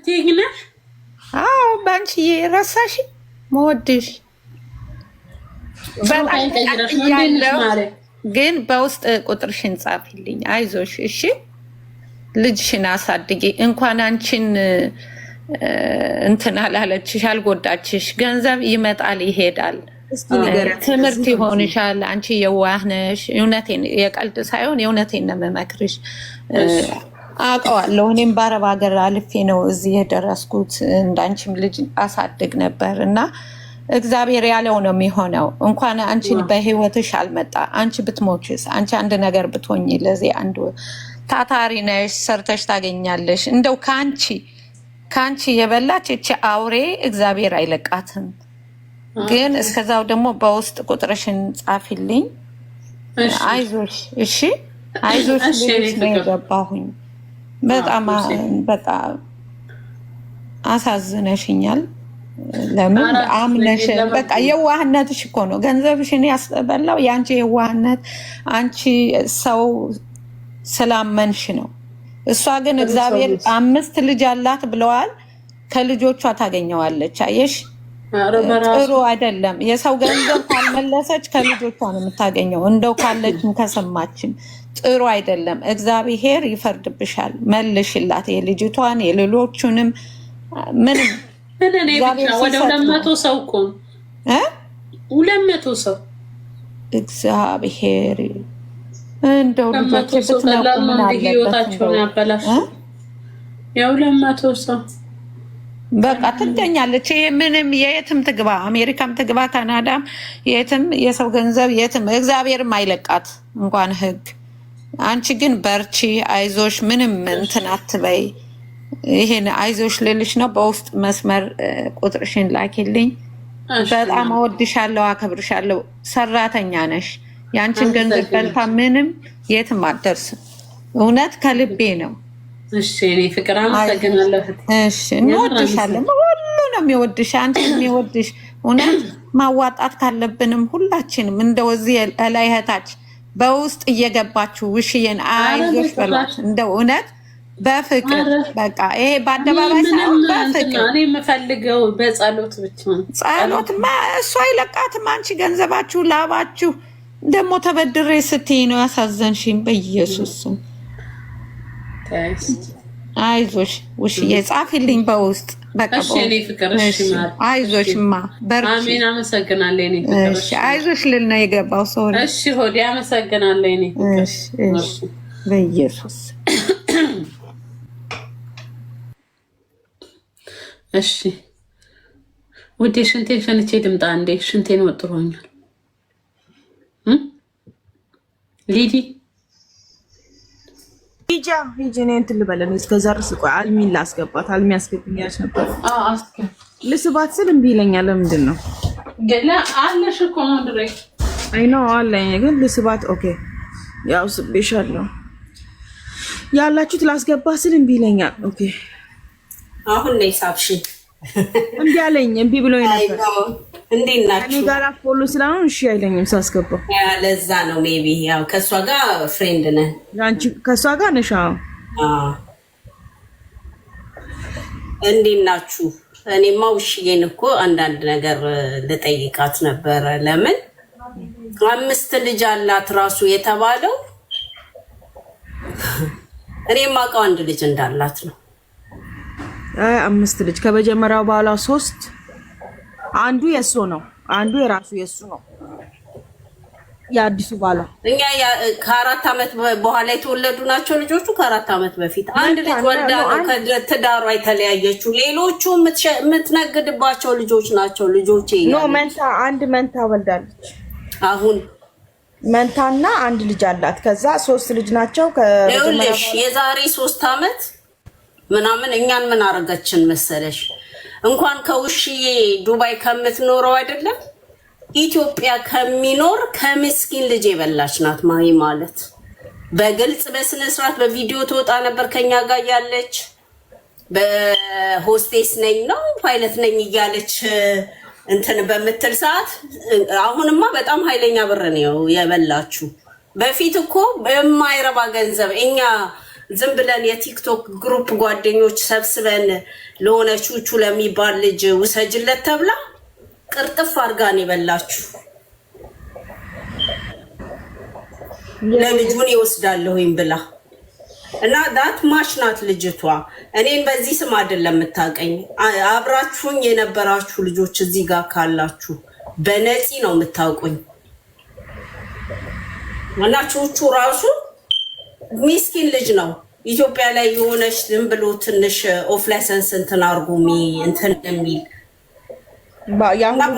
ትይግነሽ አዎ ባንቺ ረሳሽ መወድሽ ግን በውስጥ ቁጥርሽን ጻፊልኝ። አይዞሽ እሺ። ልጅሽን አሳድጊ። እንኳን አንቺን እንትን አላለችሽ አልጎዳችሽ። ገንዘብ ይመጣል ይሄዳል። ትምህርት ይሆንሻል። አንቺ የዋህ ነሽ። እውነቴን የቀልድ ሳይሆን የእውነቴን ነው የምመክርሽ። አውቀዋለሁ። እኔም በአረብ ሀገር አልፌ ነው እዚህ የደረስኩት። እንዳንቺም ልጅ አሳድግ ነበር እና እግዚአብሔር ያለው ነው የሚሆነው። እንኳን አንቺን በህይወትሽ አልመጣ አንቺ ብትሞችስ፣ አንቺ አንድ ነገር ብትሆኝ፣ ለዚህ አንዱ ታታሪ ነሽ፣ ሰርተሽ ታገኛለሽ። እንደው ከአንቺ የበላች እቺ አውሬ እግዚአብሔር አይለቃትም። ግን እስከዛው ደግሞ በውስጥ ቁጥርሽን ጻፊልኝ። አይዞሽ እሺ፣ አይዞሽ ልጅ ነው የገባሁኝ። በጣም በቃ አሳዝነሽኛል። ለምን አምነሽ በቃ የዋህነትሽ እኮ ነው ገንዘብሽን ያስበላው። የአንቺ የዋህነት አንቺ ሰው ስላመንሽ ነው። እሷ ግን እግዚአብሔር 5 ልጅ አላት ብለዋል። ከልጆቿ ታገኘዋለች። አየሽ ጥሩ አይደለም። የሰው ገንዘብ ካልመለሰች ከልጆቿ ነው የምታገኘው። እንደው ካለችም ከሰማችም ጥሩ አይደለም። እግዚአብሔር ይፈርድብሻል። መልሽላት የልጅቷን የሌሎቹንም ምንም ወደ 200 ሰው እኮ 200 ሰው እግዚአብሔር እንደው ልጆች ብትነቁ ምን አለበት? ያው 200 ሰው በቃ ትገኛለች። ይሄ ምንም የትም ትግባ፣ አሜሪካም ትግባ፣ ካናዳም፣ የትም የሰው ገንዘብ የትም እግዚአብሔርም አይለቃት እንኳን ህግ። አንቺ ግን በርቺ፣ አይዞሽ፣ ምንም እንትን አትበይ። ይሄን አይዞሽ ልልሽ ነው። በውስጥ መስመር ቁጥርሽን ላኪልኝ። በጣም እወድሻለሁ፣ አከብርሻለሁ። ሰራተኛ ነሽ። ያንቺን ገንዘብ በልታ ምንም የትም አትደርስም። እውነት ከልቤ ነው። እሺ እኔ ፍቅር አመሰግናለሁ። እሺ እንወድሻለን። ሁሉ ነው የሚወድሽ፣ አንቺ የሚወድሽ። እውነት ማዋጣት ካለብንም ሁላችንም እንደው እዚህ ላይ እህታች በውስጥ እየገባችሁ ውሽዬን አይዞሽ በሏት። እንደው እውነት በፍቅር በቃ ይሄ በአደባባይ ሳይሆን በፍቅር እኔ የምፈልገው በጸሎት ብቻ ነው። ጸሎትማ እሱ አይለቃትም። አንቺ ገንዘባችሁ ላባችሁ ደግሞ ተበድሬ ስትይ ነው ያሳዘንሽኝ። በኢየሱስ ስም አይዞሽ ውሽዬ ጻፊልኝ በውስጥ በቃ እኔ ፍቅር አይዞሽማ በርቺ። አሜን። አመሰግናለሁ እኔ ፍቅር። እሺ አይዞሽ ልል ነው የገባው ሰው። እሺ ሆዴ አመሰግናለሁ እኔ ፍቅር። እሺ በኢየሱስ እሺ ውዴ ሽንቴን ሸንቼ ድምጣ እንዴ ሽንቴን ወጥሮኛል። ሊዲ ሂጂ እኔ እንትን ልበለን እስከዛ ድረስ ቆይ አልሚን ላስገባት። አልሚ አስገብኛለች ነበር። ልስባት ስል እምቢ ይለኛል። ለምንድን ነው ገና አለሽ እኮ አንድሬ አይ ነው አለኝ ግን ልስባት። ኦኬ ያው ስቤሻለሁ ያላችሁት ላስገባ ስል እምቢ ይለኛል። ኦኬ አሁን ላይ ሳብሽ እምቢ አለኝ። እምቢ ብሎኝ ነበር። እንዴት ናችሁ? እኔ ጋር ፎሎ ስላልሆነ እሺ አይለኝም ሳስገባው። ለዛ ነው ሜቢ ያው ከሷ ጋር ፍሬንድ ነን። አንቺ ከሷ ጋር ነሽ? አዎ። እንዴት ናችሁ? እኔማ ውሽዬን እኮ አንዳንድ ነገር ልጠይቃት ነበረ። ለምን 5 ልጅ አላት ራሱ የተባለው እኔም አውቀው 1 ልጅ እንዳላት ነው። 5 ልጅ ከመጀመሪያው በኋላ 3 አንዱ የሱ ነው፣ አንዱ የራሱ የሱ ነው። የአዲሱ ባሏ እኛ ከ4 ዓመት በኋላ የተወለዱ ናቸው ልጆቹ። ከ4 ዓመት በፊት አንድ ልጅ ወልዳ ነው ከትዳሯ የተለያየችው። ሌሎቹ የምትነግድባቸው ልጆች ናቸው። ልጆቼ ነው መንታ አንድ መንታ ወልዳለች። አሁን መንታና 1 ልጅ አላት። ከዛ 3 ልጅ ናቸው። ከልጅ የዛሬ 3 ዓመት ምናምን እኛን ምን አረጋችን መሰለሽ? እንኳን ከውሽዬ ዱባይ ከምትኖረው አይደለም ኢትዮጵያ ከሚኖር ከምስኪን ልጅ የበላች ናት ማሂ ማለት። በግልጽ በስነ ስርዓት በቪዲዮ ተወጣ ነበር ከኛ ጋር ያለች። በሆስቴስ ነኝ ነው ፓይለት ነኝ እያለች እንትን በምትል ሰዓት አሁንማ በጣም ኃይለኛ ብር ነው የበላችሁ። በፊት እኮ በማይረባ ገንዘብ እኛ ዝም ብለን የቲክቶክ ግሩፕ ጓደኞች ሰብስበን ለሆነ ቹቹ ለሚባል ልጅ ውሰጅለት ተብላ ቅርጥፍ አርጋን ይበላችሁ ለልጁን ይወስዳለሁኝ ብላ እና ዳት ማሽናት ልጅቷ እኔን በዚህ ስም አይደለም የምታቀኝ አብራችሁኝ የነበራችሁ ልጆች እዚህ ጋር ካላችሁ በነፂ ነው የምታውቁኝ እና ቹቹ ራሱ ሚስኪን ልጅ ነው ኢትዮጵያ ላይ የሆነች ዝም ብሎ ትንሽ ኦፍ ላይሰንስ እንትን አርጉሚ እንትን የሚል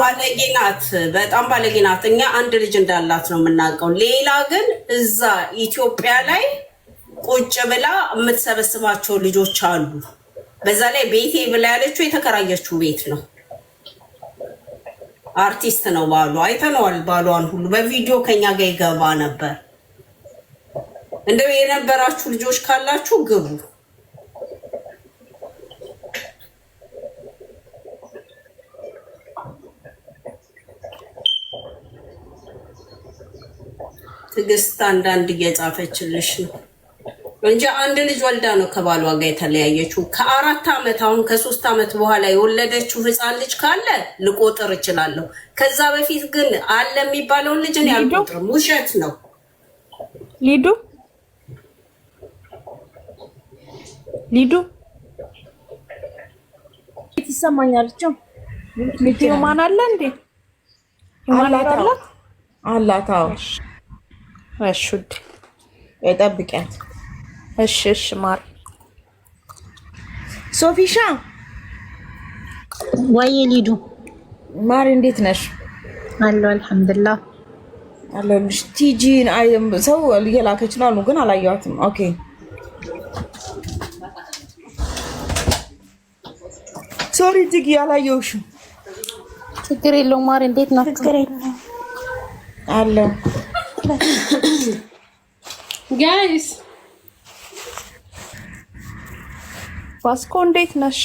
ባለጌ ናት በጣም ባለጌ ናት እኛ አንድ ልጅ እንዳላት ነው የምናውቀው ሌላ ግን እዛ ኢትዮጵያ ላይ ቁጭ ብላ የምትሰበስባቸው ልጆች አሉ በዛ ላይ ቤቴ ብላ ያለችው የተከራየችው ቤት ነው አርቲስት ነው ባሉ አይተነዋል ባሏን ሁሉ በቪዲዮ ከኛ ጋር ይገባ ነበር እንደው የነበራችሁ ልጆች ካላችሁ ግቡ ትግስት አንዳንድ እየጻፈችልሽ ነው እንጂ አንድ ልጅ ወልዳ ነው ከባሏ ጋር የተለያየችው ከ4 አመት አሁን ከ3 አመት በኋላ የወለደችው ህፃን ልጅ ካለ ልቆጥር እችላለሁ ከዛ በፊት ግን አለ የሚባለውን ልጅ ነው ያልቆጥርም ውሸት ነው ሊዱ ይሰማኛል ቪዲዮ ማን አለ እንዴ አላታው እሺ እጠብቂያት እሺ ማር ሶፊሻ ወይ ሊዱ ማር እንዴት ነሽ አሎ አልহামዱሊላህ አለልሽ ቲጂን አይም ሰው እየላከች ነው ግን አላየኋትም ኦኬ ሶሪ ቲጂ ያላየሁሽ ችግር የለውም ማር እንዴት ነው ችግር የለውም አለ ጋይስ ዋስኮ እንዴት ነሽ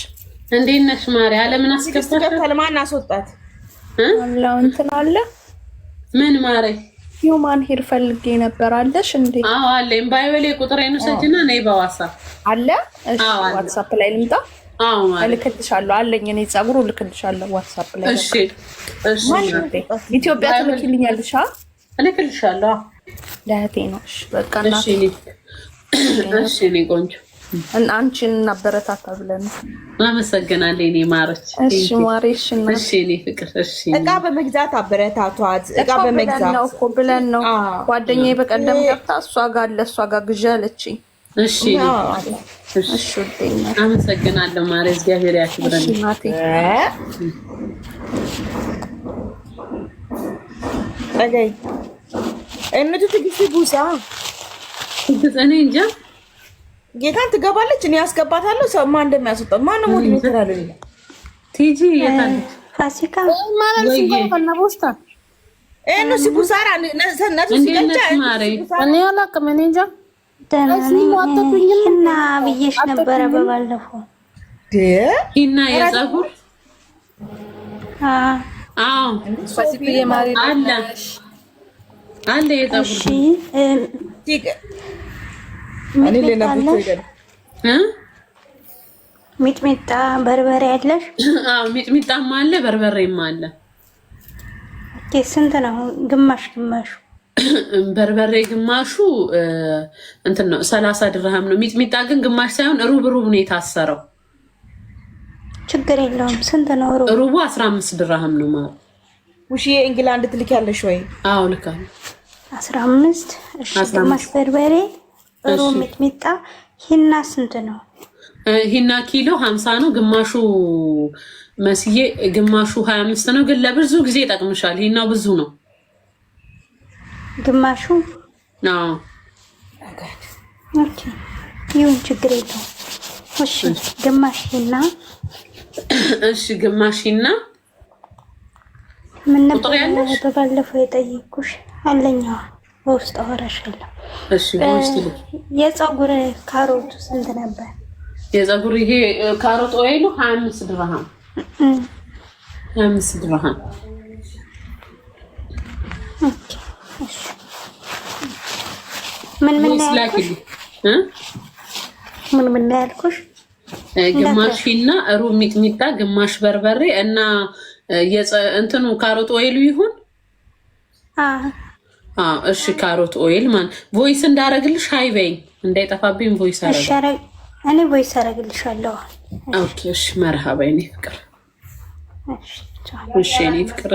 ማሪ አለምን አስገባሽ ተልማን አስወጣት አላው እንትን አለ ምን ማሪ ሂውማን ሄር ፈልጌ ነበር አለሽ እንዴ አዎ አለኝ ባይወሌ ቁጥሬን ሰጅና ነይ በዋትስአፕ አለ እሺ ዋትስአፕ ላይ ልምጣ አዎ ማሪ ልክልሻለሁ አለኝ እኔ ጸጉሩ ልክልሻለሁ ዋትስአፕ ላይ እሺ ኢትዮጵያ ትልክልኛለሽ ልክልሻለሁ ለእህቴ ነው እሺ በቃ እሺ እኔ ቆንጆ አንቺን እናበረታታ ብለን አመሰግናለሁ እኔ ማረች እሺ ማሬሽ እሺ እኔ ፍቅር እሺ እቃ በመግዛት አበረታቷት እቃ በመግዛት ነው እኮ ብለን ነው ጓደኛዬ በቀደም ገብታ እሷ ጋር ግዢ አለችኝ እሺ እሺ አመሰግናለሁ ማሬ እግዚአብሔር ያክብረን እሺ ማቴ አገይ እነቱ ትግስት ቡሳ እኔ እንጃ ጌታን ትገባለች እኔ ያስገባታለሁ ሰው ማን እንደሚያስወጣው ማን ነው ሞዴሬተር አለ ቲጂ የታለች ፋሲካ ማለት ሲባል ቦስታ እኔ ሲቡሳራ ነሰነቱ ሲገጫ እኔ አላውቅም እኔ እንጃ እና ብዬሽ ነበረ በባለፈው እና የጸጉር አዎ ፋሲካ የማሪ አለ የጸጉር እኔ ለነብቶ ይገል ሚጥሚጣ በርበሬ አለሽ አዎ ሚጥሚጣም አለ በርበሬም አለ ስንት ነው ግማሹ በርበሬ ግማሹ እንትን ነው 30 ድርሃም ነው ሚጥሚጣ ግን ግማሽ ሳይሆን ሩብ ነው የታሰረው ችግር የለውም ስንት ነው ሩቡ 15 ድርሃም ነው ማለት ውሺ እንግላንድ ትልክ ያለሽ ወይ አዎ ልካለሁ 15 እሺ ግማሽ በርበሬ ሩብ ሚጥሚጣ ሂና ስንት ነው ሂና ኪሎ 50 ነው ግማሹ መስዬ ግማሹ 25 ነው ግን ለብዙ ጊዜ ይጠቅምሻል ሂናው ብዙ ነው ግማሹ አዎ ኦኬ ይሁን ችግር የለውም እሺ ግማሽ ሂና እሺ ግማሽ ሂና ምን ነበር በባለፈው የጠየኩሽ አለኛው በውስጥ አወራሻለሁ እሺ በውስጥ የፀጉር ካሮቱ ስንት ነበር የፀጉር ይሄ ካሮት ኦይሉ 25 ድርሃም 25 ድርሃም ኦኬ እሺ ምን ነው ምን ያልኩሽ? ግማሽና ሩብ ሚጥሚጣ፣ ግማሽ በርበሬ እና እንትኑ ካሮት ኦይሉ ይሁን። እሺ ካሮት ኦይል ማን ቮይስ እንዳረግልሽ ሃይበይኝ እንዳይጠፋብኝ ቮይስ አረግ እኔ ቮይስ አረግልሻለሁ። ኦኬ እሺ መርሃባ የኔ ፍቅር። እሺ የኔ ፍቅር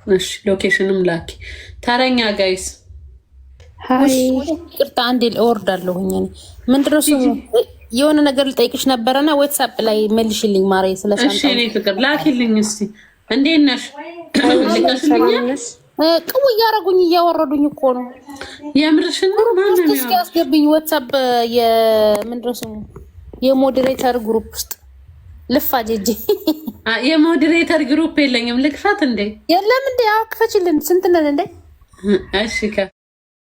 እሺ ሎኬሽንም ላኪ። ተረኛ ጋይስ ይቅርታ አንዴ እወርዳለሁኝ። እኔ ምንድነው ስሙ የሆነ ነገር ልጠይቅሽ ነበረና ዋትስአፕ ላይ መልሽልኝ ማሬ። ስለሳንታ እሺ እኔ ፍቅር ላኪልኝ እስቲ። እንዴት ነሽ? ልከሽልኛል? ቅው እያረጉኝ እያወረዱኝ እኮ ነው። የምርሽን ነው? ማን ነው እስኪ አስገብኝ ዋትስአፕ የምንድነው ስሙ የሞዴሬተር ግሩፕ ውስጥ ልፋጅ እጂ። የሞዴሬተር ግሩፕ የለኝም። ልክፋት እንዴ? የለም እንዴ? አክፈችልን። ስንት ነን እንዴ? እሺ